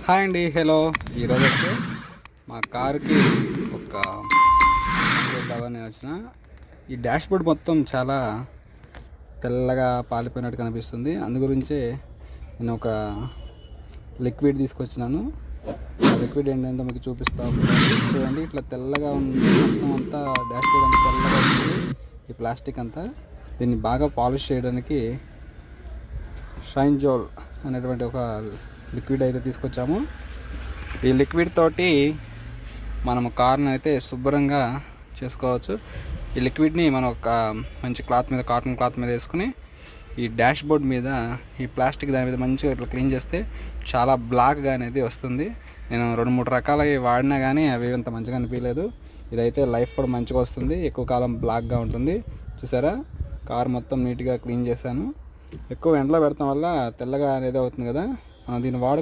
Hi అండి, hello. ఈరోజు అయితే మా కారుకి ఒక చేద్దామని వచ్చిన. ఈ డాష్ బోర్డ్ మొత్తం చాలా తెల్లగా పాలిపోయినట్టు కనిపిస్తుంది. అందుగురించే నేను ఒక లిక్విడ్ తీసుకొచ్చినాను. ఆ లిక్విడ్ ఏంటంటే మీకు చూపిస్తాను. చూడండి, ఇట్లా తెల్లగా ఉంది మొత్తం అంతా. డాష్ బోర్డ్ అంతా తెల్లగా ఉంది. ఈ ప్లాస్టిక్ అంతా దీన్ని బాగా పాలిష్ చేయడానికి షైన్ జోల్ అనేటువంటి ఒక లిక్విడ్ అయితే తీసుకొచ్చాము. ఈ లిక్విడ్ తోటి మనము కార్ని అయితే శుభ్రంగా చేసుకోవచ్చు. ఈ లిక్విడ్ని మనం ఒక మంచి క్లాత్ మీద, కాటన్ క్లాత్ మీద వేసుకుని ఈ డాష్ బోర్డ్ మీద ఈ ప్లాస్టిక్ దాని మీద మంచిగా ఇట్లా క్లీన్ చేస్తే చాలా బ్లాక్గా అనేది వస్తుంది. నేను 2-3 రకాలవి వాడినా కానీ అవి అంత మంచిగా అనిపించలేదు. ఇదైతే లైఫ్ కూడా మంచిగా వస్తుంది, ఎక్కువ కాలం బ్లాక్గా ఉంటుంది. చూసారా, కార్ మొత్తం నీట్గా క్లీన్ చేశాను. ఎక్కువ ఎండలో పెడతాం వల్ల తెల్లగా అనేది అవుతుంది కదా. దీన్ని